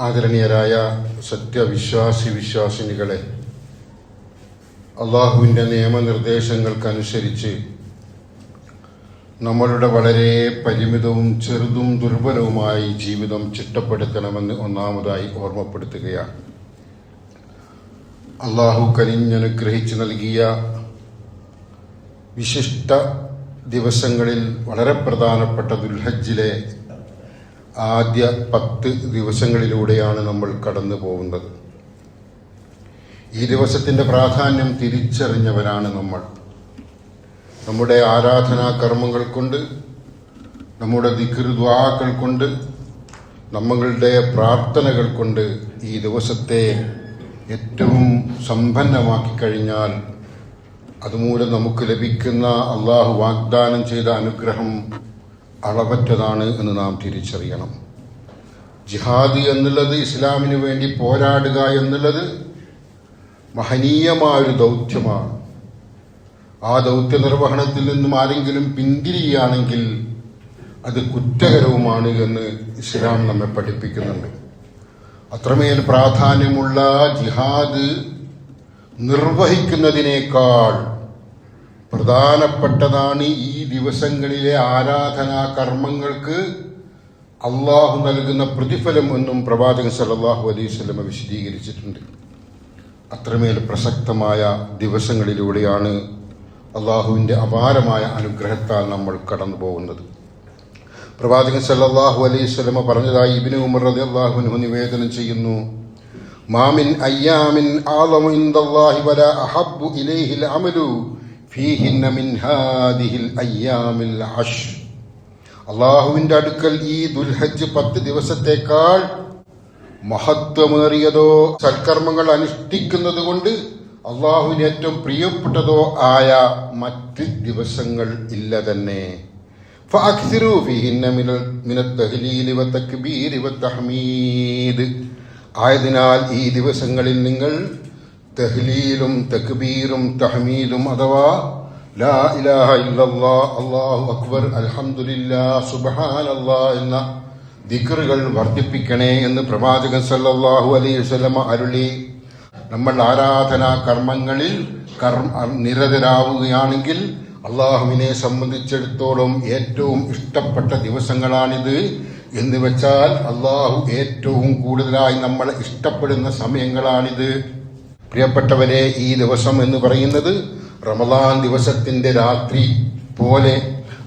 ആദരണീയരായ വിശ്വാസിനികളെ, അള്ളാഹുവിൻ്റെ നിയമനിർദ്ദേശങ്ങൾക്കനുസരിച്ച് നമ്മളുടെ വളരെ പരിമിതവും ചെറുതും ദുർബലവുമായി ജീവിതം ചിട്ടപ്പെടുത്തണമെന്ന് ഒന്നാമതായി ഓർമ്മപ്പെടുത്തുകയാണ്. അള്ളാഹു കനിഞ്ഞനുഗ്രഹിച്ച് നൽകിയ വിശിഷ്ട ദിവസങ്ങളിൽ വളരെ പ്രധാനപ്പെട്ട ദുൽഹജ്ജിലെ ആദ്യ 10 ദിവസങ്ങളിലൂടെയാണ് നമ്മൾ കടന്നു പോകുന്നത്. ഈ ദിവസത്തിൻ്റെ പ്രാധാന്യം തിരിച്ചറിഞ്ഞവരാണ് നമ്മൾ. നമ്മുടെ ആരാധനാ കർമ്മങ്ങൾ കൊണ്ട്, നമ്മുടെ ദിക്ർ ദുആകൾ കൊണ്ട്, നമ്മളുടെ പ്രാർത്ഥനകൾ കൊണ്ട് ഈ ദിവസത്തെ ഏറ്റവും സമ്പന്നമാക്കി കഴിഞ്ഞാൽ അതുമൂലം നമുക്ക് ലഭിക്കുന്ന അള്ളാഹു വാഗ്ദാനം ചെയ്ത അനുഗ്രഹം അളവറ്റതാണ് എന്ന് നാം തിരിച്ചറിയണം. ജിഹാദ് എന്നുള്ളത്, ഇസ്ലാമിന് വേണ്ടി പോരാടുക എന്നുള്ളത് മഹനീയമായൊരു ദൗത്യമാണ്. ആ ദൗത്യ നിർവഹണത്തിൽ നിന്നും ആരെങ്കിലും പിന്തിരിയുകയാണെങ്കിൽ അത് കുറ്റകരവുമാണ് എന്ന് ഇസ്ലാം നമ്മെ പഠിപ്പിക്കുന്നുണ്ട്. അത്രമേൽ പ്രാധാന്യമുള്ള ജിഹാദ് നിർവഹിക്കുന്നതിനേക്കാൾ പ്രധാനപ്പെട്ടതാണ് ഈ ദിവസങ്ങളിലെ ആരാധനാ കർമ്മങ്ങൾക്ക് അള്ളാഹു നൽകുന്ന പ്രതിഫലം എന്നും പ്രവാചകൻ സല്ലല്ലാഹു അലൈഹി വസല്ലം വിശദീകരിച്ചിട്ടുണ്ട്. അത്രമേൽ പ്രസക്തമായ ദിവസങ്ങളിലൂടെയാണ് അള്ളാഹുവിൻ്റെ അപാരമായ അനുഗ്രഹത്താൽ നമ്മൾ കടന്നു പോകുന്നത്. പ്രവാചകൻ സല്ലല്ലാഹു അലൈഹി വസല്ലം പറഞ്ഞതായി ഇബ്നു ഉമർ റളിയല്ലാഹു അൻഹു നിവേദനം ചെയ്യുന്നു: മാമിൻ അയ്യാമിൻ ആളമു ഇൻദല്ലാഹി വലാ അഹബ്ബു ഇലൈഹിൽ അമലു ഫീഹിന്ന മിൻ ഹാദിഹിൽ അയ്യാമിൽ അശ്ർ. അള്ളാഹുവിൻ്റെ അടുക്കൽ ഈ ദുൽഹജ്ജ് 10 ദിവസത്തേക്കാൾ മഹത്വമേറിയതോ സൽക്കർമ്മങ്ങൾ അനുഷ്ഠിക്കുന്നത് കൊണ്ട് അള്ളാഹുവിന് ഏറ്റവും പ്രിയപ്പെട്ടതോ ആയ മറ്റ് ദിവസങ്ങൾ ഇല്ല തന്നെ. ഫഅക്സിറൂ ഫീഹിന്ന മിനത് തഹ്ലീൽ വതക്ബീർ വതഹ്മീദ്. ആയതിനാൽ ഈ ദിവസങ്ങളിൽ നിങ്ങൾ തഹ്ലീലും തക്ബീറും തഹ്മീദും അഥവാ ലാ ഇലാഹ ഇല്ലല്ലാഹ്, അല്ലാഹു അക്ബർ, അൽഹംദുലില്ലാഹ്, സുബ്ഹാനല്ലാഹ് എന്ന ദിക്റുകൾ വർദ്ധിപ്പിക്കണേ എന്ന് പ്രവാചകൻ സല്ലല്ലാഹു അലൈഹി വസല്ലം അരുളി. നമ്മൾ ആരാധനാ കർമ്മങ്ങളിൽ നിരതരാവുകയാണെങ്കിൽ അള്ളാഹുവിനെ സംബന്ധിച്ചിടത്തോളം ഏറ്റവും ഇഷ്ടപ്പെട്ട ദിവസങ്ങളാണിത്. എന്ന് വെച്ചാൽ അള്ളാഹു ഏറ്റവും കൂടുതലായി നമ്മളെ ഇഷ്ടപ്പെടുന്ന സമയങ്ങളാണിത്. പ്രിയപ്പെട്ടവരെ, ഈ ദിവസം എന്ന് പറയുന്നത് റമദാൻ ദിവസത്തിന്റെ രാത്രി പോലെ,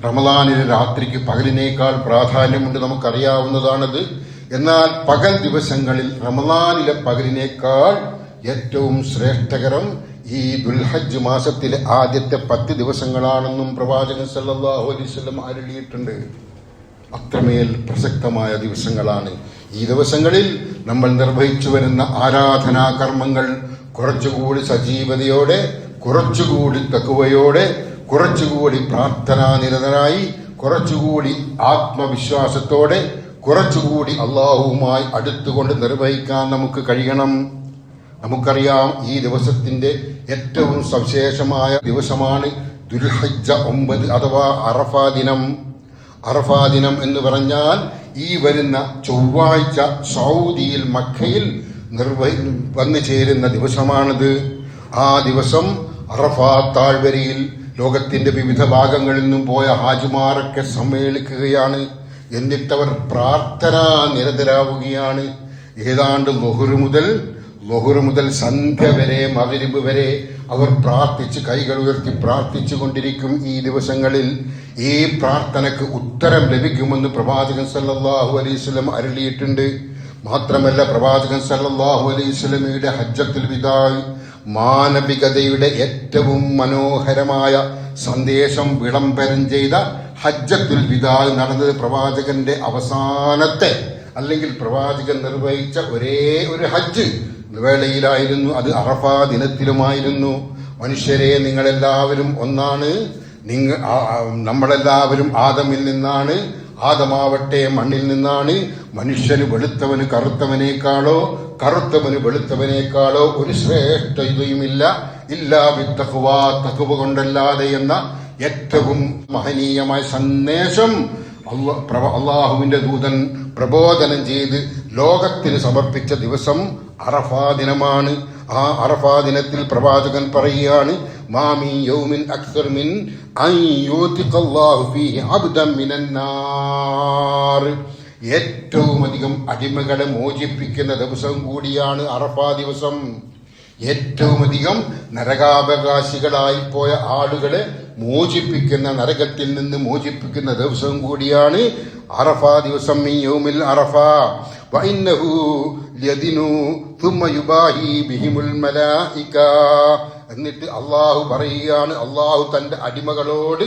റമദാനിലെ രാത്രിക്ക് പകലിനേക്കാൾ പ്രാധാന്യമുണ്ട്, നമുക്കറിയാവുന്നതാണത്. എന്നാൽ പകൽ ദിവസങ്ങളിൽ റമദാനിലെ പകലിനേക്കാൾ ഏറ്റവും ശ്രേഷ്ഠകരം ഈ ദുൽഹജ്ജ് മാസത്തിലെ ആദ്യത്തെ 10 ദിവസങ്ങളാണെന്നും പ്രവാചകൻ സല്ലല്ലാഹു അലൈഹി വസല്ലം അരുളിയിട്ടുണ്ട്. അത്രമേൽ പ്രസക്തമായ ദിവസങ്ങളാണ് ഈ ദിവസങ്ങളിൽ നമ്മൾ നിർവഹിച്ചു വരുന്ന ആരാധനാ കർമ്മങ്ങൾ. കുറച്ചുകൂടി സജീവതയോടെ, കുറച്ചുകൂടി തഖ്വയോടെ, കുറച്ചുകൂടി പ്രാർത്ഥനാനിരതരായി, കുറച്ചുകൂടി ആത്മവിശ്വാസത്തോടെ, കുറച്ചുകൂടി അള്ളാഹുവുമായി അടുത്തുകൊണ്ട് നിർവഹിക്കാൻ നമുക്ക് കഴിയണം. നമുക്കറിയാം, ഈ ദിവസത്തിന്റെ ഏറ്റവും സവിശേഷമായ ദിവസമാണ് ദുൽഹജ്ജ 9 അഥവാ അറഫാ ദിനം. അറഫാ ദിനം എന്ന് പറഞ്ഞാൽ ഈ വരുന്ന ചൊവ്വാഴ്ച സൗദിയിൽ മക്കയിൽ വന്നു ചേരുന്ന ദിവസമാണിത്. ആ ദിവസം അറഫാ താഴ്വരയിൽ ലോകത്തിന്റെ വിവിധ ഭാഗങ്ങളിൽ നിന്നും പോയ ഹാജിമാരൊക്കെ സമ്മേളിക്കുകയാണ്. എന്നിട്ടവർ പ്രാർത്ഥനാ നിരതരാവുകയാണ്. ഏതാണ്ട് ളുഹ്ർ മുതൽ സന്ധ്യ വരെ, മഗ്രിബ് വരെ അവർ പ്രാർത്ഥിച്ച്, കൈകൾ ഉയർത്തി പ്രാർത്ഥിച്ചു കൊണ്ടിരിക്കും. ഈ ദിവസങ്ങളിൽ ഈ പ്രാർത്ഥനയ്ക്ക് ഉത്തരം ലഭിക്കുമെന്ന് പ്രവാചകൻ സല്ലല്ലാഹു അലൈഹി വസല്ലം അരുളിയിട്ടുണ്ട്. മാത്രമല്ല, പ്രവാചകൻ സല്ലല്ലാഹു അലൈഹി വസല്ലമയുടെ ഹജ്ജത്തുൽ വിദാ, മാനവികതയുടെ ഏറ്റവും മനോഹരമായ സന്ദേശം വിളംബരം ചെയ്ത ഹജ്ജത്തുൽ വിദാ നടന്നത് പ്രവാചകന്റെ അവസാനത്തെ, അല്ലെങ്കിൽ പ്രവാചകൻ നിർവഹിച്ച ഒരേ ഒരു ഹജ്ജ് വേളയിലായിരുന്നു. അത് അറഫാ ദിനത്തിലുമായിരുന്നു. മനുഷ്യരെ, നിങ്ങളെല്ലാവരും ഒന്നാണ്. നമ്മളെല്ലാവരും ആദമിൽ നിന്നാണ്. ആദമാവട്ടെ മണ്ണിൽ നിന്നാണ്. മനുഷ്യന് വെളുത്തവന് കറുത്തവനേക്കാളോ, കറുത്തവന് വെളുത്തവനേക്കാളോ ഒരു ശ്രേഷ്ഠതയുമില്ല. ഇല്ലാ ബിത്തഖ്വ, തഖ്വ കൊണ്ടല്ലാതെ എന്ന ഏറ്റവും മഹനീയമായ സന്ദേശം അള്ളാഹുവിന്റെ ദൂതൻ പ്രബോധനം ചെയ്ത് ലോകത്തിന് സമർപ്പിച്ച ദിവസം അറഫാ ദിനമാണ്. ആ അറഫാ ദിനത്തിൽ പ്രവാചകൻ പറയുകയാണ്, മാമി യൗമിൻ അക്സർ മിൻ അൻ യൂതിഖല്ലാഹു ഫീഹി അബ്ദൻ മിനന്നാർ. ഏറ്റവും അധികം അടിമകളെ മോചിപ്പിക്കുന്ന ദിവസം കൂടിയാണ് അറഫാ ദിവസം. ഏറ്റവും അധികം നരകാവകാശികളായി പോയ ആളുകളെ മോചിപ്പിക്കുന്ന, നരകത്തിൽ നിന്ന് മോചിപ്പിക്കുന്ന ദിവസം കൂടിയാണ് അറഫാ ദിവസം. മിൻ യൗമിൽ അറഫ വഇന്നഹു യദിനു തുമ്മ യുബാഹി ബിഹിമുൽ മലായിക. എന്നിട്ട് അള്ളാഹു പറയുകയാണ്, അള്ളാഹു തന്റെ അടിമകളോട്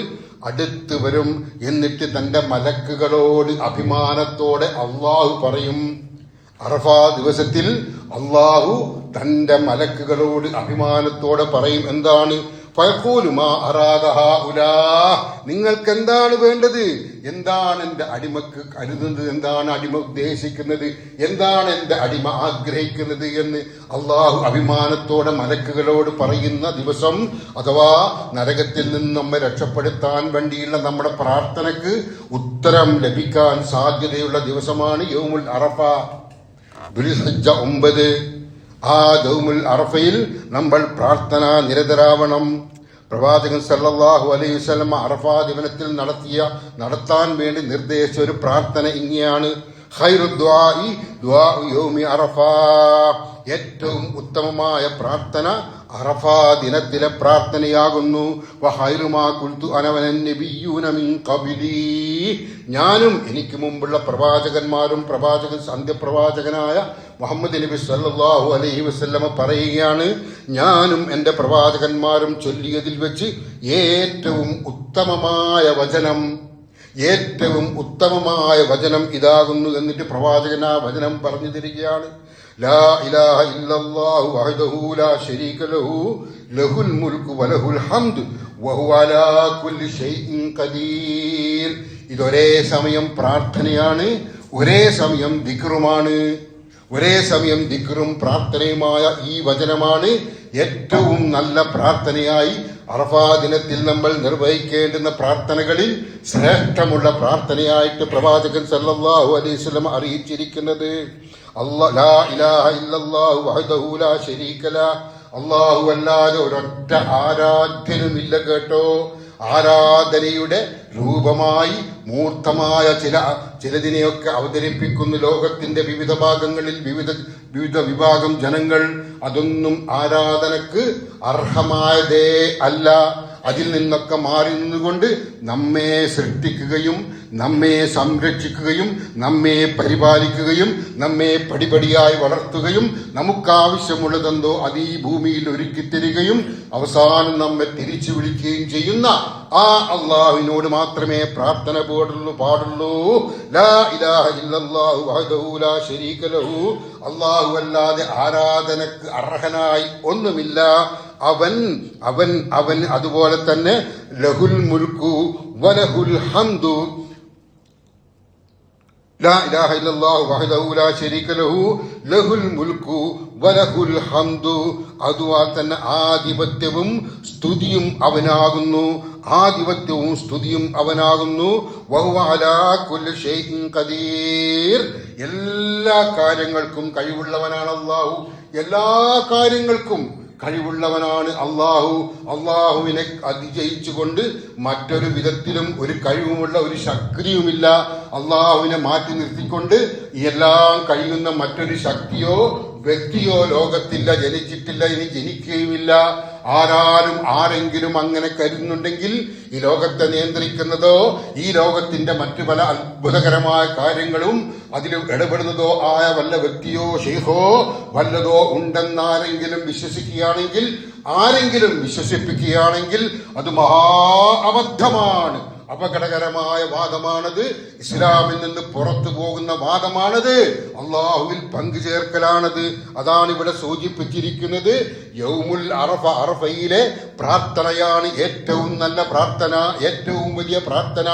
അടുത്ത് വരും. എന്നിട്ട് തന്റെ മലക്കുകളോട് അഭിമാനത്തോടെ അള്ളാഹു പറയും. അറഫാ ദിവസത്തിൽ അള്ളാഹു തന്റെ മലക്കുകളോട് അഭിമാനത്തോടെ പറയും, എന്താണ്? ഫയഖൂലുമാ അറാദ ഹഉലാ, നിങ്ങൾക്ക് എന്താണ് വേണ്ടത്? എന്താണ് എന്റെ അടിമക്ക് കരുതുന്നത്? എന്താണ് അടിമ ഉദ്ദേശിക്കുന്നത്? എന്താണ് എന്റെ അടിമ ആഗ്രഹിക്കുന്നത് എന്ന് അള്ളാഹു അഭിമാനത്തോടെ മലക്കുകളോട് പറയുന്ന ദിവസം, അഥവാ നരകത്തിൽ നിന്ന് നമ്മെ രക്ഷപ്പെടുത്താൻ വേണ്ടിയുള്ള നമ്മുടെ പ്രാർത്ഥനക്ക് ഉത്തരം ലഭിക്കാൻ സാധ്യതയുള്ള ദിവസമാണ് യൗമുൽ അറഫ. ദുൽഹിജ്ജ 9. ആ യൗമുൽ അറഫയിൽ നമ്മൾ പ്രാർത്ഥന നിരതരാവണം. പ്രവാചകൻ സല്ലല്ലാഹു അലൈഹി വസല്ലം അറഫാ ദിവസത്തിൽ നടത്താൻ വേണ്ടി നിർദ്ദേശിച്ച ഒരു പ്രാർത്ഥന ഇങ്ങനെയാണ്, ഖൈറു ദുആഇ ദുആഉ യൗമി അറഫ. ഏറ്റവും ഉത്തമമായ പ്രാർത്ഥന അറഫാ ദിനത്തിലെ പ്രാർത്ഥനയാകുന്നു. വഖൈറു മാ ഖുൽതു അന വനന്നബിയ്യൂന മിൻ ഖബ്ലി. ഞാനും എനിക്ക് മുമ്പുള്ള പ്രവാചകന്മാരും അന്ത്യപ്രവാചകനായ മുഹമ്മദ് നബി സല്ലല്ലാഹു അലൈഹി വസല്ലമ പറയുകയാണ്, ഞാനും എന്റെ പ്രവാചകന്മാരും ചൊല്ലിയതിൽ വെച്ച് ഏറ്റവും ഉത്തമമായ വചനം ഇതാകുന്നു. എന്നിട്ട് പ്രവാചകൻ ആ വചനം പറഞ്ഞു തരികയാണ്, ലാ ഇലാഹ ഇല്ലല്ലാഹു വഹ്ദഹു ലാ ശരീക ലഹു ലഹുൽ മുൽക്കു വലഹുൽ ഹംദു വഹുവ അലാ കുല്ലി ഷൈഇൻ ഖദീർ. ഇതൊരേ സമയം പ്രാർത്ഥനയാണ്, ഒരേ സമയം ദിക്റുമാണ്. ഒരേ സമയം ദിക്റും പ്രാർത്ഥനയുമായ ഈ വചനമാണ് ഏറ്റവും നല്ല പ്രാർത്ഥനയായി അറഫാ ദിനത്തിൽ നമ്മൾ നിർവഹിക്കേണ്ടുന്ന പ്രാർത്ഥനകളിൽ ശ്രേഷ്ഠമുള്ള പ്രാർത്ഥനയായിട്ട് പ്രവാചകൻ സല്ലല്ലാഹു അലൈഹി വസല്ലം അറിയിച്ചിരിക്കുന്നത്. ലാ ഇലാഹ ഇല്ലല്ലാഹു വഹ്ദഹു ലാ ശരീക ലഹു, അല്ലാഹു അല്ലാതെ ഒരൊറ്റ ആരാധ്യനുമില്ല കേട്ടോ. ആരാധനയുടെ രൂപമായി മൂർത്തമായ ചിലതിനെയൊക്കെ അവതരിപ്പിക്കുന്നു ലോകത്തിന്റെ വിവിധ ഭാഗങ്ങളിൽ വിവിധ വിഭാഗം ജനങ്ങൾ. അതൊന്നും ആരാധനക്ക് അർഹമായതേ അല്ല. അതിൽ നിന്നൊക്കെ മാറി നിന്നുകൊണ്ട് നമ്മെ സൃഷ്ടിക്കുകയും നമ്മെ സംരക്ഷിക്കുകയും നമ്മെ പരിപാലിക്കുകയും നമ്മെ പടിപടിയായി വളർത്തുകയും നമുക്കാവശ്യമുള്ളതെന്തോ അത് ഈ ഭൂമിയിൽ ഒരുക്കിത്തരികയും അവസാനം നമ്മെ തിരിച്ചു വിളിക്കുകയും ചെയ്യുന്ന ആ അള്ളാഹുവിനോട് മാത്രമേ പ്രാർത്ഥന പാടുള്ളൂ. ലാ ഇലാഹ ഇല്ലല്ലാഹു വഹ്ദഹു ലാ ശരീക ലഹു, അള്ളാഹു അല്ലാതെ ആരാധനക്ക് അർഹനായി ഒന്നുമില്ല. അവൻ അതുപോലെ തന്നെ ലഹുൽ മുൽക്കു വലഹുൽ ഹംദു. ലാ ഇലാഹ ഇല്ലല്ലാഹു വഹ്ദഹു ലാ ശരീക ലഹു ലഹുൽ മുൽക്കു വലഹുൽ ഹംദു. അതുപോലെ തന്നെ ആധിപത്യവും സ്തുതിയും അവനാകുന്നു. വഹുവ അലാ കുല്ലി ഷൈഇൻ ഖദീർ. എല്ലാ കാര്യങ്ങൾക്കും കഴിവുള്ളവനാണ് അല്ലാഹു. എല്ലാ കാര്യങ്ങൾക്കും കഴിവുള്ളവനാണ് അള്ളാഹു. അള്ളാഹുവിനെ അതിജയിച്ചുകൊണ്ട് മറ്റൊരു വിധത്തിലും ഒരു കഴിവുമുള്ള ഒരു ശക്തിയുമില്ല. അള്ളാഹുവിനെ മാറ്റി നിർത്തിക്കൊണ്ട് എല്ലാം കഴിയുന്ന മറ്റൊരു ശക്തിയോ വ്യക്തിയോ ലോകത്തില്ല, ജനിച്ചിട്ടില്ല, ഇനി ജനിക്കുകയുമില്ല. ആരെങ്കിലും അങ്ങനെ കരുതുന്നുണ്ടെങ്കിൽ ഈ ലോകത്തെ നിയന്ത്രിക്കുന്നതോ ഈ ലോകത്തിന്റെ മറ്റു പല അത്ഭുതകരമായ കാര്യങ്ങളും അതിൽ ഇടപെടുന്നതോ ആയ വല്ല വ്യക്തിയോ ഷെയ്ഖോ വല്ലതോ ഉണ്ടെന്നാരെങ്കിലും വിശ്വസിപ്പിക്കുകയാണെങ്കിൽ അത് മഹാ അബദ്ധമാണ്. അപകടകരമായ വാദമാണത്. ഇസ്ലാമിൽ നിന്ന് പുറത്തു പോകുന്ന വാദമാണത്. അള്ളാഹുവിൽ പങ്കുചേർക്കലാണത്. അതാണ് ഇവിടെ സൂചിപ്പിച്ചിരിക്കുന്നത്. യൗമുൽ അറഫ, അറഫയിലെ പ്രാർത്ഥനയാണ് ഏറ്റവും നല്ല പ്രാർത്ഥന, ഏറ്റവും വലിയ പ്രാർത്ഥന.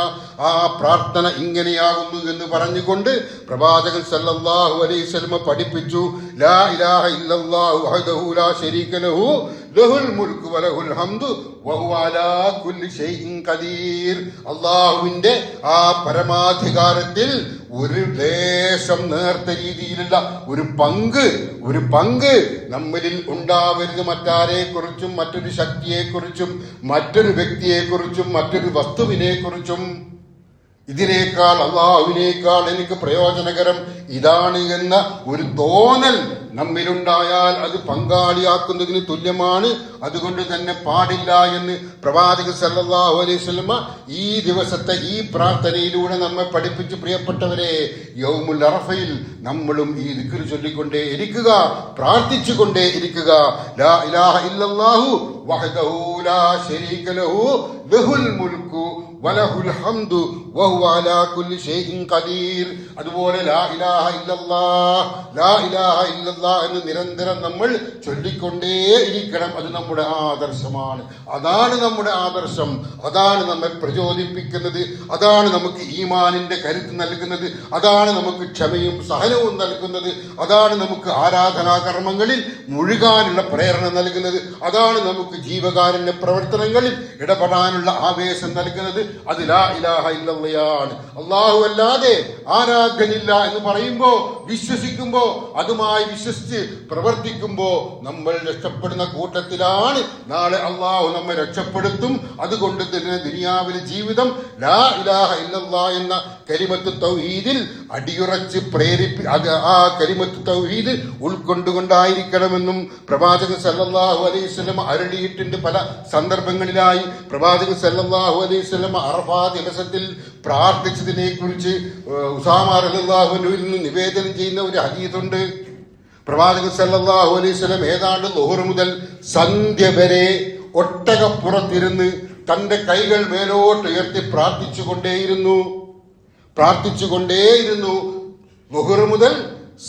ആ പ്രാർത്ഥന ഇങ്ങനെയാകുന്നു എന്ന് പറഞ്ഞുകൊണ്ട് പ്രവാചകൻ സല്ലല്ലാഹു അലൈഹി വസല്ലം പഠിപ്പിച്ചു. ലാ ഇലാഹ ഇല്ലല്ലാഹു വഹ്ദഹു ലാ ശരീക ലഹു ലഹുൽ മുൽക്കു വലഹുൽ ഹംദു വഹുവ അലാ കുല്ലി ഷൈഇൻ ഖദീർ. അല്ലാഹുവിന്റെ ആ പരമാധികാരത്തിൽ ഒരു ലേശം നേർത്ത രീതിയിലുള്ള ഒരു പങ്ക് നമ്മളിൽ ഉണ്ടാവരുത്. മറ്റാരെ കുറിച്ചും, മറ്റൊരു ശക്തിയെ കുറിച്ചും, മറ്റൊരു വ്യക്തിയെ കുറിച്ചും, മറ്റൊരു വസ്തുവിനെ കുറിച്ചും ഇതിനേക്കാൾ, അള്ളാഹുവിനേക്കാൾ എനിക്ക് പ്രയോജനകരം ഇതാണ് എന്ന ഒരു തോന്നൽ നമ്മിലുണ്ടായാൽ അത് പങ്കാളിയാക്കുന്നതിന് തുല്യമാണ്. അതുകൊണ്ട് തന്നെ പാടില്ല എന്ന് പ്രവാചകൻ സല്ലല്ലാഹു അലൈഹി വസല്ലമ ഈ ദിവസത്തെ ഈ പ്രാർത്ഥനയിലൂടെ നമ്മെ പഠിപ്പിച്ച്. പ്രിയപ്പെട്ടവരെ, യൗമുൽ അറഫയിൽ നമ്മളും ഈ ദിക്ർ ചൊല്ലിക്കൊണ്ടേ ഇരിക്കുക, പ്രാർത്ഥിച്ചുകൊണ്ടേ ഇരിക്കുക. ലാ ഇലാഹ ഇല്ലല്ലാഹു വഹ്ദഹു ലാ ശരീക ലഹു ലഹുൽ മുൽക്കു വലഹുൽ ഹംദു വഹുവ അലാ കുല്ലി ഷൈഇൻ ഖദീർ. അതുപോലെ ലാ ഇലാഹ ഇല്ലല്ലാഹ്, ലാ ഇലാഹ ഇല്ലല്ലാഹ് എന്ന് നിരന്തരം നമ്മൾ ചൊല്ലിക്കൊണ്ടേ ഇരിക്കണം. അത് നമ്മുടെ ആദർശമാണ്. അതാണ് നമ്മുടെ ആദർശം. അതാണ് നമ്മെ പ്രചോദിപ്പിക്കുന്നത്. അതാണ് നമുക്ക് ഈമാനിന്റെ കരുത്ത് നൽകുന്നത്. അതാണ് നമുക്ക് ക്ഷമയും സഹനവും നൽകുന്നത്. അതാണ് നമുക്ക് ആരാധനാ കർമ്മങ്ങളിൽ മുഴുകാനുള്ള പ്രേരണ നൽകുന്നത്. അതാണ് നമുക്ക് ജീവകാരുണ്യ പ്രവർത്തനങ്ങളിൽ ഇടപെടാനുള്ള ആവേശം നൽകുന്നത്. അത് ലാ ഇലാഹ ഇല്ലല്ലാഹ്. അല്ലാഹു അല്ലാതെ ആരാധ്യനില്ല എന്ന് പറയുമ്പോ, വിശ്വസിക്കുമ്പോ, അതുമായി വിശ്വസിച്ച് പ്രവർത്തിക്കുമ്പോ നമ്മൾ രക്ഷപ്പെടുന്ന കൂട്ടത്തിലാണ്. നാളെ അല്ലാഹു നമ്മെ രക്ഷപ്പെടുത്തും. അതുകൊണ്ട് തന്നെ ദുനിയാവിലെ ജീവിതം ലാ ഇലാഹ ഇല്ലല്ലാഹ് എന്ന കലിമത്ത് തൗഹീദിൽ അടിയുറച്ച് ആ കലിമത്ത് തൗഹീദ് ഉൾക്കൊണ്ടുകൊണ്ടായിരിക്കണമെന്നും പ്രവാചകൻ സല്ലല്ലാഹു അലൈഹി വസല്ലം അരുളിയിട്ടുണ്ട്. പല സന്ദർഭങ്ങളിലായി പ്രവാചകൻ സല്ലല്ലാഹു അലൈഹി വസല്ലം അറഫാ ദിവസത്തിൽ പ്രാർത്ഥിച്ചതിനെ കുറിച്ച് ഉസാമ റളിയല്ലാഹു അൻഹുവിൽ നിന്ന് നിവേദനം ചെയ്യുന്ന ഒരു ഹദീസുണ്ട്. പ്രവാചകൻ സല്ലല്ലാഹു അലൈഹി വസല്ലം ഏതാണ്ട് ളുഹർ മുതൽ സന്ധ്യ വരെ ഒട്ടകപ്പുറത്തിരുന്ന് തന്റെ കൈകൾ മേലോട്ട് ഉയർത്തി പ്രാർത്ഥിച്ചുകൊണ്ടേയിരുന്നു. ളുഹർ മുതൽ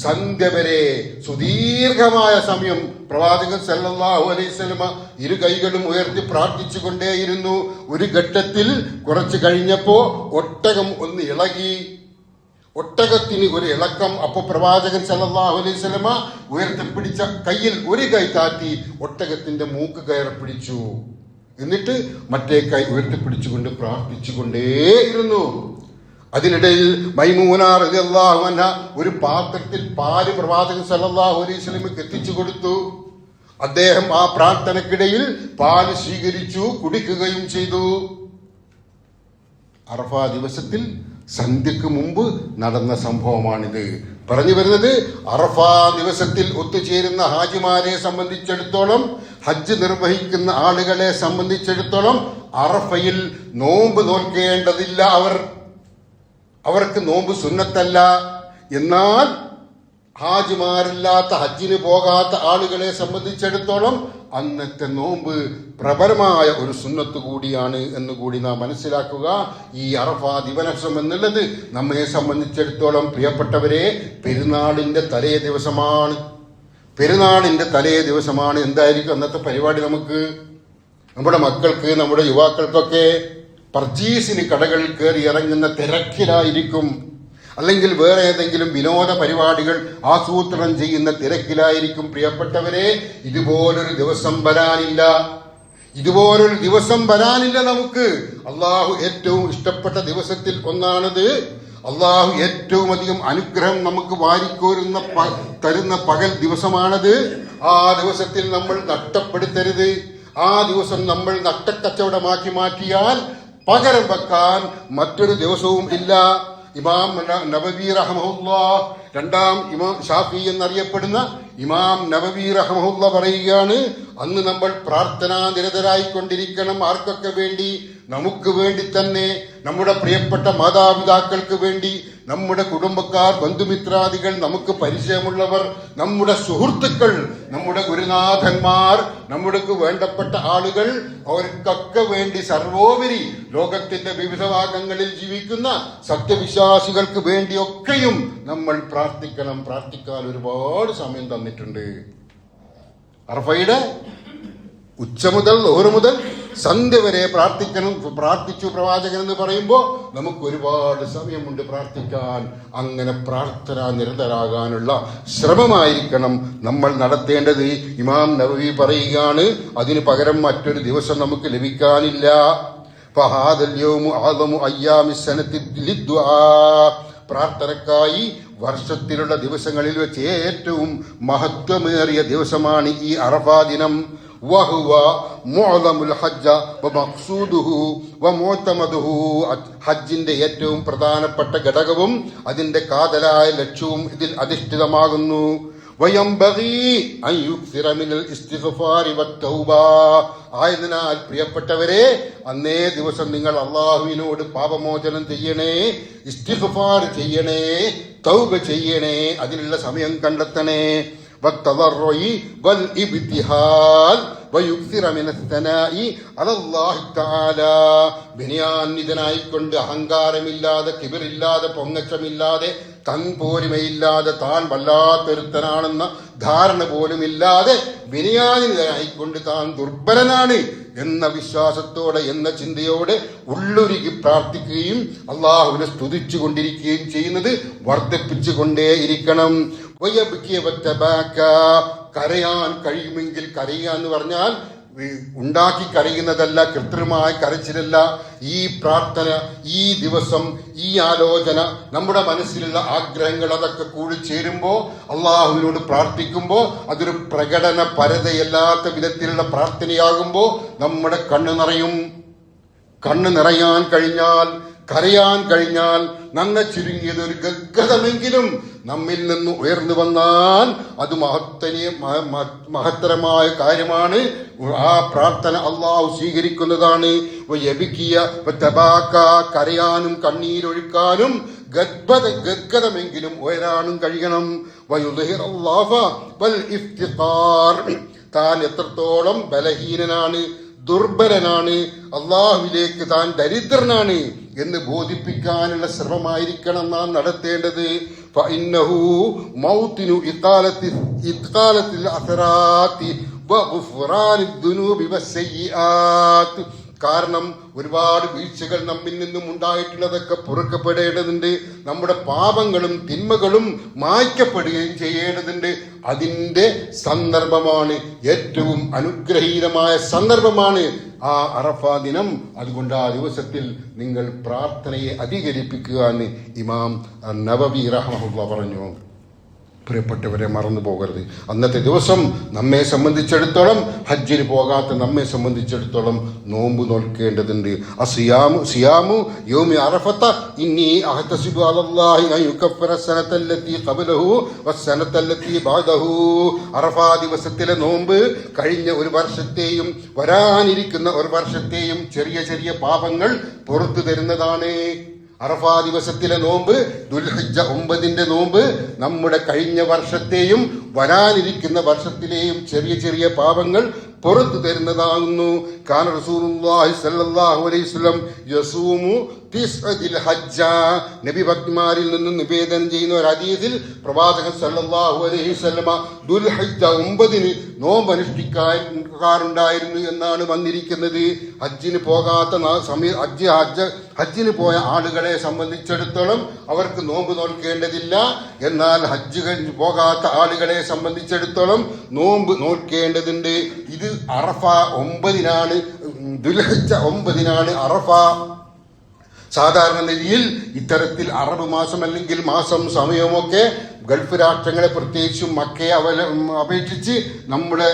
സന്ധ്യ വരെ സുദീർഘമായ സമയം പ്രവാചകൻ സല്ലല്ലാഹു അലൈഹി വസല്ലമ ഇരു കൈകളും ഉയർത്തി പ്രാർത്ഥിച്ചുകൊണ്ടേയിരുന്നു. ഒരു ഘട്ടത്തിൽ കുറച്ചു കഴിഞ്ഞപ്പോ ഒട്ടകം ഒന്ന് ഇളകി. ഒട്ടകത്തിന് ഒരു ഇളക്കം. അപ്പൊ പ്രവാചകൻ സല്ലല്ലാഹു അലൈഹി വസല്ലമ ഉയർത്തിപ്പിടിച്ച കയ്യിൽ ഒരു കൈ താത്തി ഒട്ടകത്തിന്റെ മൂക്ക് കയറി പിടിച്ചു. എന്നിട്ട് മറ്റേ കൈ ഉയർത്തിപ്പിടിച്ചുകൊണ്ട് പ്രാർത്ഥിച്ചുകൊണ്ടേയിരുന്നു. അതിനിടയിൽ മൈമൂന റളിയല്ലാഹു അൻഹ ഒരു പാത്രത്തിൽ പാല് പ്രവാചകൻ സല്ലല്ലാഹു അലൈഹി വസല്ലമക്ക് എത്തിച്ചു കൊടുത്തു. അദ്ദേഹം ആ പ്രാർത്ഥനക്കിടയിൽ പാല് സ്വീകരിച്ചു, കുടിക്കുകയും ചെയ്തു. അറഫാ ദിവസത്തിൽ സന്ധ്യക്ക് മുമ്പ് നടന്ന സംഭവമാണിത്. പറഞ്ഞു വരുന്നത്, അറഫാ ദിവസത്തിൽ ഒത്തുചേരുന്ന ഹാജിമാരെ സംബന്ധിച്ചിടത്തോളം, ഹജ്ജ് നിർവഹിക്കുന്ന ആളുകളെ സംബന്ധിച്ചിടത്തോളം അറഫയിൽ നോമ്പ് നോൽക്കേണ്ടതില്ല. അവർക്ക് നോമ്പ് സുന്നത്തല്ല. എന്നാൽ ഹാജിമാരില്ലാത്ത, ഹജ്ജിന് പോകാത്ത ആളുകളെ സംബന്ധിച്ചിടത്തോളം അന്നത്തെ നോമ്പ് പ്രബലമായ ഒരു സുന്നത്ത് കൂടിയാണ് എന്നുകൂടി നാം മനസ്സിലാക്കുക. ഈ അറഫാ ദിവസം എന്നുള്ളത് നമ്മെ സംബന്ധിച്ചിടത്തോളം പ്രിയപ്പെട്ടവരെ പെരുന്നാളിന്റെ തലേ ദിവസമാണ്. എന്തായിരിക്കും അന്നത്തെ പരിപാടി? നമ്മുടെ മക്കൾക്ക്, നമ്മുടെ യുവാക്കൾക്കൊക്കെ പർച്ചേസിന് കടകളിൽ കയറി ഇറങ്ങുന്ന തിരക്കിലായിരിക്കും. അല്ലെങ്കിൽ വേറെ ഏതെങ്കിലും വിനോദ പരിപാടികൾ ആസൂത്രണം ചെയ്യുന്ന തിരക്കിലായിരിക്കും. പ്രിയപ്പെട്ടവരെ, ഇതുപോലൊരു ദിവസം വരാനില്ല നമുക്ക്. അള്ളാഹു ഏറ്റവും ഇഷ്ടപ്പെട്ട ദിവസത്തിൽ ഒന്നാണത്. അള്ളാഹു ഏറ്റവും അധികം അനുഗ്രഹം നമുക്ക് തരുന്ന പകൽ ദിവസമാണത്. ആ ദിവസത്തിൽ നമ്മൾ നഷ്ടപ്പെടുത്തരുത്. ആ ദിവസം നമ്മൾ നഷ്ടക്കച്ചവടമാക്കി മാറ്റിയാൽ പകരം വെക്കാൻ മറ്റൊരു ദിവസവും ഇല്ല. ഇമാം നബവി റഹ്മഹുല്ലാഹ്, രണ്ടാം ഇമാം ഷാഫി എന്നറിയപ്പെടുന്ന ഇമാം നബവി റഹ്മഹുല്ലാഹ് പറയുകയാണ്, അന്ന് നമ്മൾ പ്രാർത്ഥനാ നിരതരായിക്കൊണ്ടിരിക്കണം. ആർക്കൊക്കെ വേണ്ടി? നമുക്ക് വേണ്ടി തന്നെ, നമ്മുടെ പ്രിയപ്പെട്ട മാതാപിതാക്കൾക്ക് വേണ്ടി, നമ്മുടെ കുടുംബക്കാർ, ബന്ധുമിത്രാദികൾ, നമുക്ക് പരിചയമുള്ളവർ, നമ്മുടെ സുഹൃത്തുക്കൾ, നമ്മുടെ ഗുരുനാഥന്മാർ, നമ്മുടെ വേണ്ടപ്പെട്ട ആളുകൾ, അവർക്കൊക്കെ വേണ്ടി, സർവോപരി ലോകത്തിന്റെ വിവിധ ഭാഗങ്ങളിൽ ജീവിക്കുന്ന സത്യവിശ്വാസികൾക്ക് വേണ്ടിയൊക്കെയും നമ്മൾ പ്രാർത്ഥിക്കണം. പ്രാർത്ഥിക്കാൻ ഒരുപാട് സമയം തന്നിട്ടുണ്ട്. അറഫയുടെ ഉച്ച മുതൽ ളുഹർ മുതൽ സന്ധ്യ വരെ പ്രാർത്ഥിച്ചു പ്രവാചകൻ എന്ന് പറയുമ്പോൾ നമുക്ക് ഒരുപാട് സമയമുണ്ട് പ്രാർത്ഥിക്കാൻ. അങ്ങനെ പ്രാർത്ഥന നിരതരാകാനുള്ള ശ്രമമായിരിക്കണം നമ്മൾ നടത്തേണ്ടത്. ഇമാം നവവി പറയുകയാണ്, അതിന് പകരം മറ്റൊരു ദിവസം നമുക്ക് ലഭിക്കാനില്ല. പ്രാർത്ഥനക്കായി വർഷത്തിലുള്ള ദിവസങ്ങളിൽ വെച്ച് ഏറ്റവും മഹത്വമേറിയ ദിവസമാണ് ഈ അറഫാ ദിനം. വഹുവ മുഅ്ളമുൽ ഹജ്ജ വമഖ്സൂദുഹു വമുഅ്തമദുഹു. ഹജ്ജിന്റെ ഏറ്റവും പ്രധാനപ്പെട്ട ഘടകവും അതിന്റെ കാതലായ ലക്ഷ്യവും ഇതിൽ അധിഷ്ഠിതമാകുന്നു. വയംബഗി അൻ യുക്സിറ മിനൽ ഇസ്തിഗ്ഫാരി വത്തൗബ. ആയതിനാൽ പ്രിയപ്പെട്ടവരെ, അന്നേ ദിവസം നിങ്ങൾ അള്ളാഹുവിനോട് പാപമോചനം ചെയ്യണേ, ഇസ്തിഗ്ഫാർ ചെയ്യണേ, തൗബ ചെയ്യണേ, അതിനുള്ള സമയം കണ്ടെത്തണേ. വത്തദർറുഇ വൽ ഇബ്തിഹാൽ വയുക്സിറ മിനസ് സനാഇ അലല്ലാഹി തആല. വിനയാന്വിതനായിക്കൊണ്ട് അഹങ്കാരമില്ലാതെ, കിബിറില്ലാതെ, പൊങ്ങച്ചമില്ലാതെ, തൻപോരിമയില്ലാതെ, താൻ വല്ലാത്തൊരുത്തനാണെന്ന ധാരണ പോലുമില്ലാതെ വിനയാന്വിതനായിക്കൊണ്ട് താൻ ദുർബലനാണ് എന്ന വിശ്വാസത്തോടെ, എന്ന ചിന്തയോടെ ഉള്ളുരുകി പ്രാർത്ഥിക്കുകയും അള്ളാഹുവിനെ സ്തുതിച്ചു കൊണ്ടിരിക്കുകയും ചെയ്യുന്നത് വർദ്ധിപ്പിച്ചുകൊണ്ടേയിരിക്കണം. കരയാൻ കഴിയുമെങ്കിൽ കരയുക എന്ന് പറഞ്ഞാൽ ഉണ്ടാക്കി കരയുന്നതല്ല, കൃത്രിമമായ കരച്ചിലല്ല. ഈ പ്രാർത്ഥന, ഈ ദിവസം, ഈ ആലോചന, നമ്മുടെ മനസ്സിലുള്ള ആഗ്രഹങ്ങൾ അതൊക്കെ കൂടി ചേരുമ്പോൾ, അള്ളാഹുവിനോട് പ്രാർത്ഥിക്കുമ്പോൾ, അതൊരു പ്രകടന പരതയല്ലാത്ത വിധത്തിലുള്ള പ്രാർത്ഥനയാകുമ്പോൾ നമ്മുടെ കണ്ണ് നിറയും. കണ്ണ് നിറയാൻ കഴിഞ്ഞാൽ, കരയാൻ കഴിഞ്ഞാൽ, നന്ന ചുരുങ്ങിയത് ഒരു ഗദ്ഗതമെങ്കിലും നമ്മിൽ നിന്ന് ഉയർന്നു വന്നാൽ അത് മഹത്തരമായ കാര്യമാണ്. ആ പ്രാർത്ഥന അള്ളാഹു സ്വീകരിക്കുന്നതാണ്. കരയാനും കണ്ണീരൊഴുക്കാനും ഗദ്ഗതമെങ്കിലും ഉയരാനും കഴിയണം. താൻ എത്രത്തോളം ബലഹീനനാണ്, ദുർബലനാണ്, അള്ളാഹുവിലേക്ക് താൻ ദരിദ്രനാണ് എന്ന് ബോധിപ്പിക്കാനുള്ള ശ്രമമായിരിക്കണം നാം നടത്തേണ്ടത്. ഫഇന്നഹു മൗതിനു ഇഖാലത്തിൽ അസറാത്തി വഗുഫ്റാനിദ് ദുനൂബി വസ്സയ്യിആത്ത്. കാരണം ഒരുപാട് വീഴ്ചകൾ നമ്മിൽ നിന്നും ഉണ്ടായിട്ടുള്ളതൊക്കെ പൊറുക്കപ്പെടേണ്ടതുണ്ട്. നമ്മുടെ പാപങ്ങളും തിന്മകളും മായ്ക്കപ്പെടുകയും ചെയ്യേണ്ടതുണ്ട്. അതിന്റെ സന്ദർഭമാണ്, ഏറ്റവും അനുഗ്രഹീതമായ സന്ദർഭമാണ് ആ അറഫാ ദിനം. അതുകൊണ്ട് ആ ദിവസത്തിൽ നിങ്ങൾ പ്രാർത്ഥനയെ അധികരിപ്പിക്കുക എന്ന് ഇമാം നവവി റഹ്മഹുല്ലാ പറഞ്ഞു. പ്രിയപ്പെട്ടവരെ, മറന്നു പോകരുത്. അന്നത്തെ ദിവസം നമ്മെ സംബന്ധിച്ചിടത്തോളം, ഹജ്ജിന് പോകാത്ത നമ്മെ സംബന്ധിച്ചിടത്തോളം നോമ്പ് നോൽക്കേണ്ടതുണ്ട്. സിയാമു യൗമി അറഫത ഇന്നി അഹ്തസിബു അലല്ലാഹി അൻ യുകഫിറ സനതല്ലതി ഖബലഹു വസ്സനതല്ലതി ബഅദഹു. അറഫാ ദിവസത്തിലെ നോമ്പ് കഴിഞ്ഞ ഒരു വർഷത്തെയും വരാനിരിക്കുന്ന ഒരു വർഷത്തെയും ചെറിയ ചെറിയ പാപങ്ങൾ പുറത്തു തരുന്നതാണ്. അറഫാ ദിവസത്തിലെ നോമ്പ്, ദുൽഹിജ്ജ 9 നോമ്പ് നമ്മുടെ കഴിഞ്ഞ വർഷത്തെയും വരാനിരിക്കുന്ന വർഷത്തിലെയും ചെറിയ ചെറിയ പാപങ്ങൾ പുറത്തു തരുന്നതാകുന്നു. കാന റസൂലുള്ളാഹി സ്വല്ലല്ലാഹു അലൈഹി വസല്ലം യസൂമു തിസ്അദിൽ ഹജ്ജ. നബി ഭക്തന്മാരിൽ നിന്നും നിവേദനം ചെയ്യുന്ന ഒരു ഹദീസിൽ പ്രവാചകൻ സ്വല്ലല്ലാഹു അലൈഹി വസല്ലമ ദുൽഹിജ്ജ 9 നോമ്പ് അനുഷ്ഠിക്കാറുണ്ടായിരുന്നു എന്നാണ് വന്നിരിക്കുന്നത്. ഹജ്ജിന് പോകാത്ത ഹജ്ജിന് പോയ ആളുകളെ സംബന്ധിച്ചിടത്തോളം അവർക്ക് നോമ്പ് നോൽക്കേണ്ടതില്ല. എന്നാൽ ഹജ്ജ് കഴിഞ്ഞ് പോകാത്ത ആളുകളെ സംബന്ധിച്ചിടത്തോളം നോമ്പ് നോൽക്കേണ്ടതുണ്ട്. ഇത് അറഫ 9-നാണ്, ദുൽഹിജ്ജ 9-നാണ് അറഫ. സാധാരണ നിലയിൽ ഇത്തരത്തിൽ അറബ് മാസം അല്ലെങ്കിൽ മാസം സമയമൊക്കെ ഗൾഫ് രാഷ്ട്രങ്ങളെ, പ്രത്യേകിച്ചും മക്കയെ അപേക്ഷിച്ച് നമ്മുടെ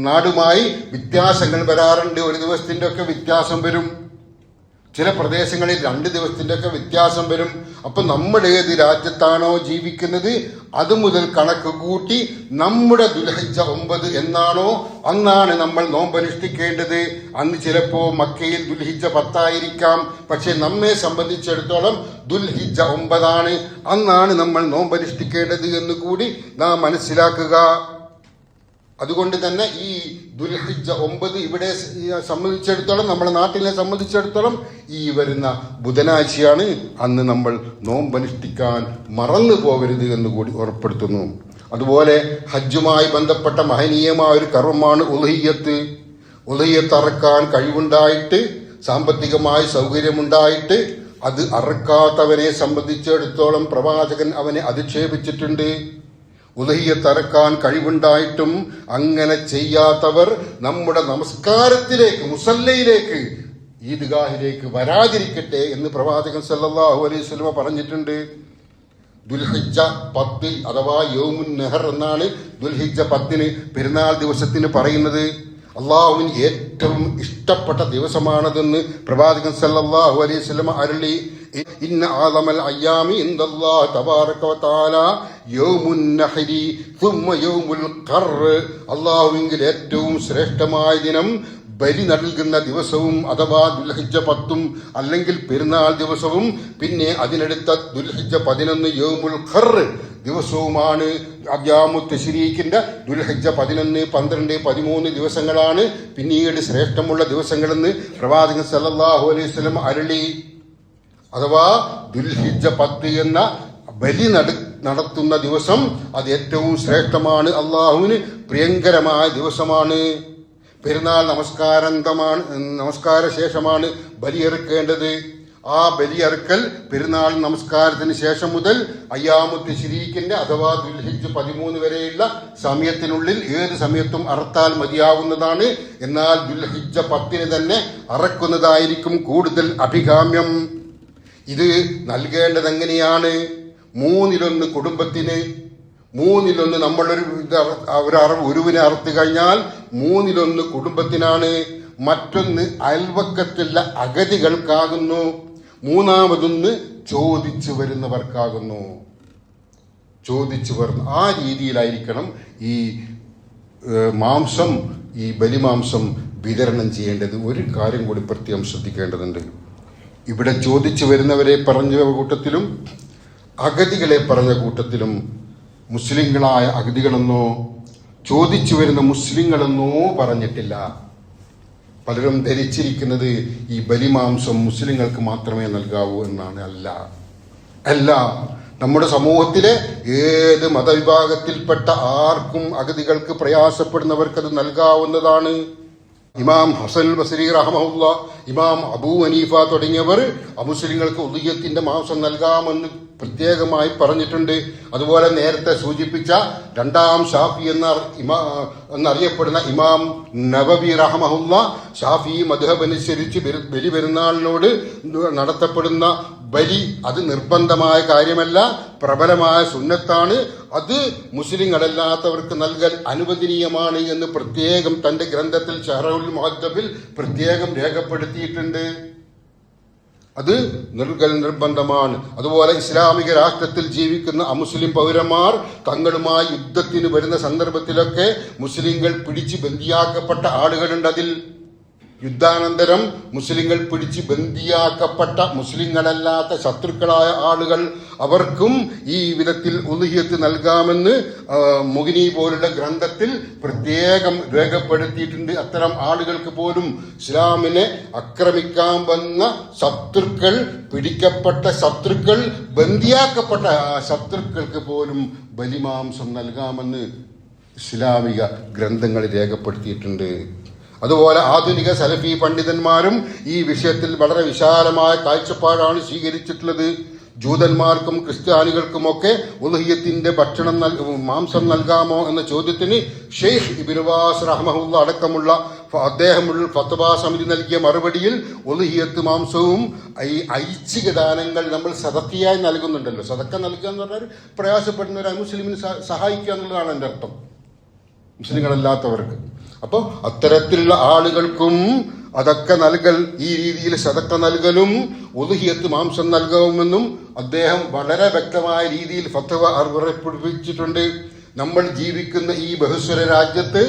നാടുമായി വ്യത്യാസങ്ങൾ വരാറുണ്ട്. ഒരു ദിവസത്തിന്റെ ഒക്കെ വ്യത്യാസം വരും. ചില പ്രദേശങ്ങളിൽ 2 ദിവസത്തിന്റെ ഒക്കെ വ്യത്യാസം വരും. അപ്പൊ നമ്മൾ ഏത് രാജ്യത്താണോ ജീവിക്കുന്നത് അത് മുതൽ കണക്ക് കൂട്ടി നമ്മുടെ ദുൽഹിജ്ജ 9 എന്നാണോ അന്നാണ് നമ്മൾ നോമ്പനുഷ്ഠിക്കേണ്ടത്. അന്ന് ചിലപ്പോ മക്കയിൽ ദുൽഹിജ്ജ 10 ആയിരിക്കാം. പക്ഷെ നമ്മെ സംബന്ധിച്ചിടത്തോളം ദുൽഹിജ്ജ 9 അന്നാണ് നമ്മൾ നോമ്പനുഷ്ഠിക്കേണ്ടത് എന്ന് കൂടി നാം മനസ്സിലാക്കുക. അതുകൊണ്ട് തന്നെ ഈ ദുൽഹിജ്ജ 9 ഇവിടെ സംബന്ധിച്ചിടത്തോളം, നമ്മുടെ നാട്ടിലെ സംബന്ധിച്ചിടത്തോളം ഈ വരുന്ന ബുധനാഴ്ചയാണ്. അന്ന് നമ്മൾ നോമ്പനുഷ്ഠിക്കാൻ മറന്നു പോകരുത് എന്ന് കൂടി ഉറപ്പെടുത്തുന്നു. അതുപോലെ ഹജ്ജുമായി ബന്ധപ്പെട്ട മഹനീയമായ ഒരു കർമ്മമാണ് ഉദ്ഹിയ്യത്ത്. ഉദയത്ത് അറക്കാൻ കഴിവുണ്ടായിട്ട് സാമ്പത്തികമായി സൗകര്യമുണ്ടായിട്ട് അത് അറക്കാത്തവനെ സംബന്ധിച്ചിടത്തോളം പ്രവാചകൻ അവനെ അധിക്ഷേപിച്ചിട്ടുണ്ട്. ഉദഹിയത്ത് അറക്കാൻ കഴിവുണ്ടായിട്ടും അങ്ങനെ ചെയ്യാത്തവർ നമ്മുടെ നമസ്കാരത്തിലേക്ക്, മുസല്ലയിലേക്ക്, ഈദ്ഗാഹിലേക്ക് വരാതിരിക്കട്ടെ എന്ന് പ്രവാചകൻ സല്ലല്ലാഹു അലൈഹി വസല്ലം പറഞ്ഞിട്ടുണ്ട്. ദുൽഹിജ്ജ 10 അഥവാ യൗമുൻ നെഹർ എന്നാണ് ദുൽഹിജ്ജ 10 പെരുന്നാൾ ദിവസത്തിന് പറയുന്നത്. അള്ളാഹുവിന് ഏറ്റവും ഇഷ്ടപ്പെട്ട ദിവസമാണതെന്ന് പ്രവാചകൻ സല്ലല്ലാഹു അലൈഹി വസല്ലം അരുളി. ഇന്ന ആളമൽ അയ്യാമി ഇൻദല്ലാഹി തബാറക വ തആല യൗമുൻ നഹരി സുമ്മ യൗമുൽ ഖർ. അള്ളാഹുവിങ്കിൽ ഏറ്റവും ശ്രേഷ്ഠമായ ദിനം ബലി നൽകുന്ന ദിവസവും അഥവാ ദുൽഹിജ്ജ 10 അല്ലെങ്കിൽ പെരുന്നാൾ ദിവസവും പിന്നെ അതിനടുത്ത ദുൽഹിജ്ജ 11 യൗമുൽ ഖർ ദിവസവുമാണ്. അയ്യാമു തശ്രീഖിന്റെ ദുൽഹിജ്ജ 11, 12, 13 ദിവസങ്ങളാണ് പിന്നീട് ശ്രേഷ്ഠമുള്ള ദിവസങ്ങളെന്ന് പ്രവാചകൻ സല്ലല്ലാഹു അലൈഹി വസല്ലം അരുളി. അഥവാ ദുൽഹിജ്ജ 10 എന്ന ബലി നടത്തുന്ന ദിവസം അത് ഏറ്റവും ശ്രേഷ്ഠമാണ്, അള്ളാഹുവിന് പ്രിയങ്കരമായ ദിവസമാണ്. പെരുന്നാൾ നമസ്കാര ശേഷമാണ് ബലിയെറുക്കേണ്ടത്. ആ ബലിയെറുക്കൽ പെരുന്നാൾ നമസ്കാരത്തിന് ശേഷം മുതൽ അയ്യാമു തശ്രീഖിന്റെ അഥവാ ദുൽഹിജ്ജ് 13 വരെയുള്ള സമയത്തിനുള്ളിൽ ഏത് സമയത്തും അറുത്താൽ മതിയാവുന്നതാണ്. എന്നാൽ ദുൽഹിജ്ജ 10 തന്നെ അറക്കുന്നതായിരിക്കും കൂടുതൽ അഭികാമ്യം. ഇത് നൽകേണ്ടത് എങ്ങനെയാണ്? 1/3 കുടുംബത്തിന്, 1/3 നമ്മളൊരു ഒരുവിനെ അറുത്തു കഴിഞ്ഞാൽ 1/3 കുടുംബത്തിനാണ്. മറ്റൊന്ന് അയൽവക്കത്തുള്ള അഗതികൾക്കാകുന്നു. 3-മതൊന്ന് ചോദിച്ചു വരുന്നവർക്കാകുന്നു. ആ രീതിയിലായിരിക്കണം ഈ മാംസം, ഈ ബലിമാംസം വിതരണം ചെയ്യേണ്ടത്. ഒരു കാര്യം കൂടി പ്രത്യേകം ശ്രദ്ധിക്കേണ്ടതുണ്ട്. ഇവിടെ ചോദിച്ചു വരുന്നവരെ പറഞ്ഞ കൂട്ടത്തിലും അഗതികളെ പറഞ്ഞ കൂട്ടത്തിലും മുസ്ലിങ്ങളായ അഗതികളെന്നോ ചോദിച്ചു വരുന്ന മുസ്ലിങ്ങളെന്നോ പറഞ്ഞിട്ടില്ല. പലരും ധരിച്ചിരിക്കുന്നത് ഈ ബലിമാംസം മുസ്ലിങ്ങൾക്ക് മാത്രമേ നൽകാവൂ എന്നാണ്. അല്ല, നമ്മുടെ സമൂഹത്തിലെ ഏത് മതവിഭാഗത്തിൽപ്പെട്ട ആർക്കും അഗതികൾക്ക് പ്രയാസപ്പെടുന്നവർക്കത് നൽകാവുന്നതാണ്. ഇമാം ഹസൻ ബസരി റഹ്മഹുല്ല, ഇമാം അബൂ ഹനീഫ തുടങ്ങിയവർ അമുസ്ലിങ്ങൾക്ക് ഉദയ്യത്തിന്റെ മാംസം നൽകാമെന്ന് പ്രത്യേകമായി പറഞ്ഞിട്ടുണ്ട്. അതുപോലെ നേരത്തെ സൂചിപ്പിച്ച 2-ാം ഷാഫി എന്നറിയപ്പെടുന്ന ഇമാം നവവി റഹ്മഹുല്ല ഷാഫി മദ്ഹബ് അനുസരിച്ച് ബലി പെരുന്നാളിനോട് നടത്തപ്പെടുന്ന ബലി അത് നിർബന്ധമായ കാര്യമല്ല, പ്രബലമായ സുന്നത്താണ്. അത് മുസ്ലിങ്ങളല്ലാത്തവർക്ക് നൽകൽ അനുവദനീയമാണ് എന്ന് പ്രത്യേകം തന്റെ ഗ്രന്ഥത്തിൽ ഷറഹുൽ മുഹദ്ദബിൽ പ്രത്യേകം രേഖപ്പെടുത്തിയിട്ടുണ്ട്. അത് നൽകൽ നിർബന്ധമാണ്. അതുപോലെ ഇസ്ലാമിക രാഷ്ട്രത്തിൽ ജീവിക്കുന്ന അമുസ്ലിം പൗരന്മാർ തങ്ങളുമായി യുദ്ധത്തിന് വരുന്ന സന്ദർഭത്തിലൊക്കെ മുസ്ലിങ്ങൾ പിടിച്ച് ബന്ദിയാക്കപ്പെട്ട ആളുകളുണ്ട്. അതിൽ യുദ്ധാനന്തരം മുസ്ലിങ്ങൾ പിടിച്ച് ബന്ദിയാക്കപ്പെട്ട മുസ്ലിങ്ങളല്ലാത്ത ശത്രുക്കളായ ആളുകൾ, അവർക്കും ഈ വിധത്തിൽ ഉളുഹിയത്ത് നൽകാമെന്ന് മുഗ്നി പോലുള്ള ഗ്രന്ഥത്തിൽ പ്രത്യേകം രേഖപ്പെടുത്തിയിട്ടുണ്ട്. അത്തരം ആളുകൾക്ക് പോലും ഇസ്ലാമിനെ ആക്രമിക്കാൻ വന്ന ശത്രുക്കൾ, പിടിക്കപ്പെട്ട ശത്രുക്കൾ, ബന്ദിയാക്കപ്പെട്ട ശത്രുക്കൾക്ക് പോലും ബലിമാംസം നൽകാമെന്ന് ഇസ്ലാമിക ഗ്രന്ഥങ്ങൾ രേഖപ്പെടുത്തിയിട്ടുണ്ട്. അതുപോലെ ആധുനിക സലഫി പണ്ഡിതന്മാരും ഈ വിഷയത്തിൽ വളരെ വിശാലമായ കാഴ്ചപ്പാടാണ് സ്വീകരിച്ചിട്ടുള്ളത്. ജൂതന്മാർക്കും ക്രിസ്ത്യാനികൾക്കുമൊക്കെ ഉളുഹിയത്തിന്റെ മാംസം നൽകാമോ എന്ന ചോദ്യത്തിന് ഷെയ്ഖ് ഇബ്നു ബാസ് റഹ്മഹുല്ല അടക്കമുള്ള അദ്ദേഹം ഫത്വ സമിതി നൽകിയ മറുപടിയിൽ ഉളുഹിയത്ത് മാംസവും ഈ ഐച്ഛിക ദാനങ്ങൾ നമ്മൾ സദക്കയായി നൽകുന്നുണ്ടല്ലോ. സദക്ക നൽകുക എന്ന് പറഞ്ഞാൽ പ്രയാസപ്പെടുന്ന ഒരു മുസ്ലിമിനെ സഹായിക്കുക എന്നുള്ളതാണ് എൻ്റെ അർത്ഥം, മുസ്ലിങ്ങളല്ലാത്തവർക്ക്. അപ്പോൾ അത്തരത്തിലുള്ള ആളുകൾക്കും അതൊക്കെ നൽകൽ, ഈ രീതിയിൽ സദക്ക നൽകലും ഉളുഹിയത്ത് മാംസം നൽകാമെന്നും അദ്ദേഹം വളരെ വ്യക്തമായ രീതിയിൽ ഫത്വ പുറപ്പെടുവിച്ചിട്ടുണ്ട്. നമ്മൾ ജീവിക്കുന്ന ഈ ബഹുസ്വര രാജ്യത്ത്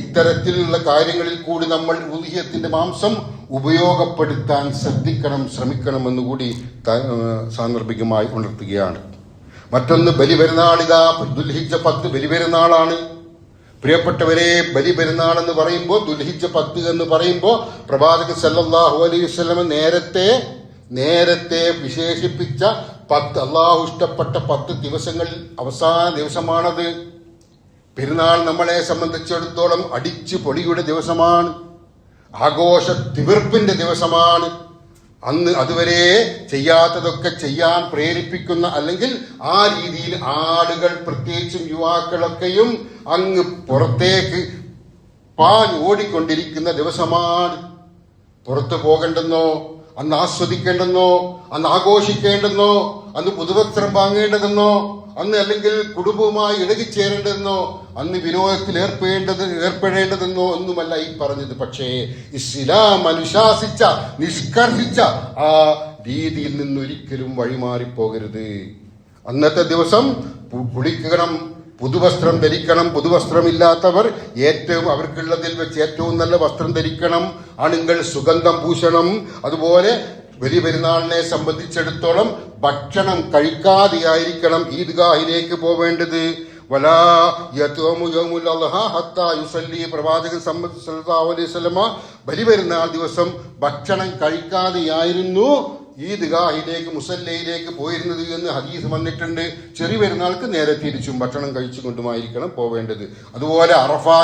ഇത്തരത്തിലുള്ള കാര്യങ്ങളിൽ കൂടി നമ്മൾ ഉളുഹിയത്തിന്റെ മാംസം ഉപയോഗപ്പെടുത്താൻ ശ്രമിക്കണമെന്ന് കൂടി സാന്ദർഭികമായി ഉണർത്തുകയാണ്. മറ്റൊന്ന് ബലി പെരുന്നാളിതാ ദുൽഹിജ്ജ 10 ബലി പെരുന്നാളാണ്. പ്രിയപ്പെട്ടവരെ, ബലി പെരുന്നാൾ എന്ന് പറയുമ്പോൾ, ദുൽഹിജ്ജ 10 എന്ന് പറയുമ്പോൾ പ്രവാചകൻ സല്ലല്ലാഹു അലൈഹി വസല്ലം നേരത്തെ വിശേഷിപ്പിച്ച 10 അള്ളാഹു ഇഷ്ടപ്പെട്ട 10 ദിവസങ്ങളിൽ അവസാന ദിവസമാണത്. പെരുന്നാൾ നമ്മളെ സംബന്ധിച്ചിടത്തോളം അടിച്ചു പൊളിയുടെ ദിവസമാണ്. ആഘോഷ തിമിർപ്പിന്റെ ദിവസമാണ്. അന്ന് അതുവരെ ചെയ്യാത്തതൊക്കെ ചെയ്യാൻ പ്രേരിപ്പിക്കുന്ന, അല്ലെങ്കിൽ ആ രീതിയിൽ ആളുകൾ പ്രത്യേകിച്ചും യുവാക്കളൊക്കെയും അങ്ങ് പുറത്തേക്ക് ഓടിക്കൊണ്ടിരിക്കുന്ന ദിവസമാണ്. പുറത്തു പോകണ്ടെന്നോ, അന്ന് ആസ്വദിക്കേണ്ടെന്നോ, അന്ന് ആഘോഷിക്കേണ്ടെന്നോ, അന്ന് പുതുവസ്ത്രം വാങ്ങേണ്ടതെന്നോ, അന്ന് അല്ലെങ്കിൽ കുടുംബവുമായി ഇടകിച്ചേരേണ്ടതെന്നോ, അന്ന് വിനോദത്തിൽ ഏർപ്പെടേണ്ടതെന്നോ ഒന്നുമല്ല ഈ പറഞ്ഞത്. പക്ഷേ ഇസ്ലാം അനുശാസിച്ച നിഷ്കർഷിച്ച ആ രീതിയിൽ നിന്നൊരിക്കലും വഴിമാറിപ്പോകരുത്. അന്നത്തെ ദിവസം കുളിക്കണം, പുതുവസ്ത്രം ധരിക്കണം. പുതുവസ്ത്രമില്ലാത്തവർ അവർക്കുള്ളതിൽ വെച്ച് ഏറ്റവും നല്ല വസ്ത്രം ധരിക്കണം. ആണുങ്ങൾ സുഗന്ധം പൂശണം. അതുപോലെ വലിയ പെരുന്നാളിനെ സംബന്ധിച്ചിടത്തോളം ഭക്ഷണം കഴിക്കാതെയായിരിക്കണം ഈദ്ഗാഹിലേക്ക് പോവേണ്ടത്. പ്രവാചകൻ സല്ലല്ലാഹു അലൈഹി വസല്ലമ ബലി പെരുന്നാൾ ദിവസം ഭക്ഷണം കഴിക്കാതെയായിരുന്നു ഈദ്ഗാഹിലേക്ക്, മുസല്ലയിലേക്ക് പോയിരുന്നത് എന്ന് ഹദീസ് വന്നിട്ടുണ്ട്. ചെറിയ പെരുന്നാൾക്ക് നേരെ തിരിച്ചും ഭക്ഷണം കഴിച്ചുകൊണ്ടുമായിരിക്കണം പോവേണ്ടത്. അതുപോലെ അറഫാ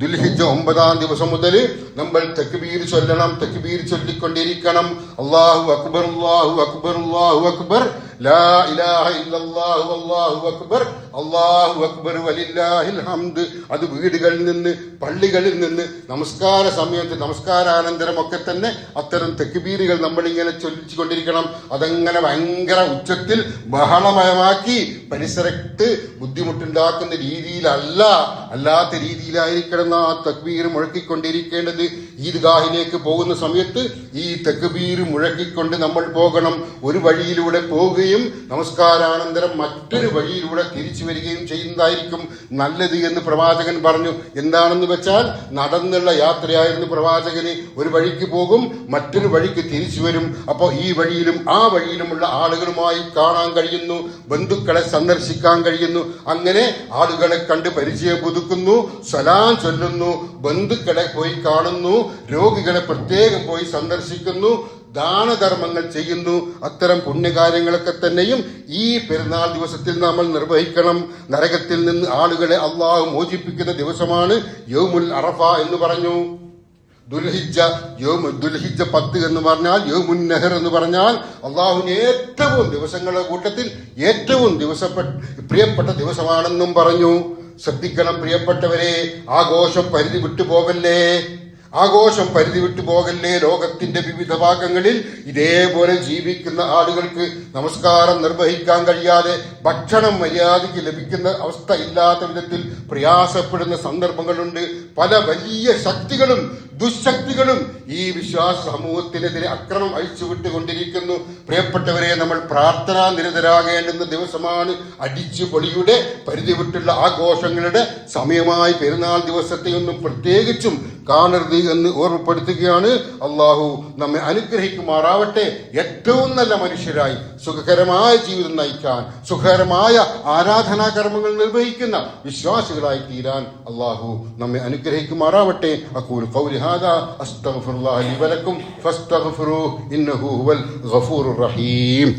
ദുൽഹിജ്ജ 9-ാം ദിവസം മുതൽ നമ്മൾ തക്ബീർ ചൊല്ലണം. തക്ബീർ ചൊല്ലിക്കൊണ്ടിരിക്കണം. അല്ലാഹു അക്ബർ, അല്ലാഹു അക്ബർ, അല്ലാഹു അക്ബർ, ലാ ഇലാഹ ഇല്ലല്ലാഹു അല്ലാഹു അക്ബർ, അല്ലാഹു അക്ബർ വലില്ലാഹിൽ ഹംദ്. അത് വീടുകളിൽ നിന്ന്, പള്ളികളിൽ നിന്ന്, നമസ്കാര സമയത്ത്, നമസ്കാരാനന്തരം ഒക്കെ തന്നെ അത്തരം തക്ബീറുകൾ നമ്മളിങ്ങനെ ചൊല്ലിക്കൊണ്ടിരിക്കണം. അതങ്ങനെ ഭയങ്കര ഉച്ചത്തിൽ ബഹളമയമാക്കി പരിസരത്ത് ബുദ്ധിമുട്ടുണ്ടാക്കുന്ന അല്ലാത്ത രീതിയിലായിരിക്കണം ആ തക്ബീർ മുഴക്കിക്കൊണ്ടിരിക്കേണ്ടത്. ഈദ്ഗാഹിലേക്ക് പോകുന്ന സമയത്ത് ഈ തക്ബീർ മുഴക്കിക്കൊണ്ട് നമ്മൾ പോകണം. ഒരു വഴിയിലൂടെ പോവുകയും നമസ്കാരാനന്തരം മറ്റൊരു വഴിയിലൂടെ തിരിച്ചു വരികയും ചെയ്യുന്നതായിരിക്കും നല്ലത് എന്ന് പ്രവാചകൻ പറഞ്ഞു. എന്താണെന്ന് വെച്ചാൽ നടന്നുള്ള യാത്രയായിരുന്നു പ്രവാചകന്. ഒരു വഴിക്ക് പോകും, മറ്റൊരു വഴിക്ക് തിരിച്ചു വരും. അപ്പോൾ ഈ വഴിയിലും ആ വഴിയിലുമുള്ള ആളുകളുമായി കാണാൻ കഴിയുന്നു, ബന്ധുക്കളെ സന്ദർശിക്കാൻ കഴിയുന്നു. അങ്ങനെ ആളുകളെ കണ്ട് പരിചയം പുതുക്കുന്നു, സലാം ചൊല്ലുന്നു, ബന്ധുക്കളെ പോയി കാണുന്നു, രോഗികളെ പ്രത്യേകം പോയി സന്ദർശിക്കുന്നു, ദാനധർമ്മങ്ങൾ ചെയ്യുന്നു. അത്തരം പുണ്യകാര്യങ്ങളൊക്കെ തന്നെയും ഈ പെരുന്നാൾ ദിവസത്തിൽ നമ്മൾ നിർവഹിക്കണം. നരകത്തിൽ നിന്ന് ആളുകളെ അള്ളാഹു മോചിപ്പിക്കുന്ന ദിവസമാണ് യൗമുൽ അറഫ എന്ന് പറഞ്ഞു. ദുൽഹിജ്ജ 10 എന്ന് പറഞ്ഞാൽ, യൗമുൻ നഹർ എന്ന് പറഞ്ഞാൽ അള്ളാഹുവിന് ഏറ്റവും ദിവസങ്ങളുടെ കൂട്ടത്തിൽ ഏറ്റവും പ്രിയപ്പെട്ട ദിവസമാണെന്നും പറഞ്ഞു. ശ്രദ്ധിക്കണം പ്രിയപ്പെട്ടവരെ, ആഘോഷം പരിധി വിട്ടുപോകല്ലേ. ആഘോഷം പരിധി വിട്ടുപോകല്ലേ. ലോകത്തിന്റെ വിവിധ ഭാഗങ്ങളിൽ ഇതേപോലെ ജീവിക്കുന്ന ആളുകൾക്ക് നമസ്കാരം നിർവഹിക്കാൻ കഴിയാതെ, ഭക്ഷണം മര്യാദയ്ക്ക് ലഭിക്കുന്ന അവസ്ഥ ഇല്ലാത്ത വിധത്തിൽ പ്രയാസപ്പെടുന്ന സന്ദർഭങ്ങളുണ്ട്. പല വലിയ ശക്തികളും ദുശക്തികളും ഈ വിശ്വാസ സമൂഹത്തിനെതിരെ അക്രമം അഴിച്ചുവിട്ടുകൊണ്ടിരിക്കുന്നു. പ്രിയപ്പെട്ടവരെ, നമ്മൾ പ്രാർത്ഥനാ നിരതരാകേണ്ടുന്ന ദിവസമാണ്. അടിച്ചുപൊളിയുടെ പരിധി വിട്ടുള്ള ആഘോഷങ്ങളുടെ സമയമായി പെരുന്നാൾ ദിവസത്തെയൊന്നും പ്രത്യേകിച്ചും കാണരുത് എന്ന് ഓർമ്മപ്പെടുത്തുകയാണ്. അള്ളാഹു നമ്മെ അനുഗ്രഹിക്കുമാറാവട്ടെ. ഏറ്റവും നല്ല മനുഷ്യരായി സുഖകരമായ ജീവിതം നയിക്കാൻ, സുഖകരമായ ആരാധനാ കർമ്മങ്ങൾ നിർവഹിക്കുന്ന വിശ്വാസികളായി തീരാൻ അള്ളാഹു നമ്മെ അനുഗ്രഹിക്കുമാറാവട്ടെ. അഖൂലു ഖൗലി ഹാദാ അസ്തഗ്ഫിറുല്ലാഹ ലി വലക്കും ഫസ്തഗ്ഫിറൂഹു ഇന്നഹു ഹുവൽ ഗഫൂറുർ റഹീം.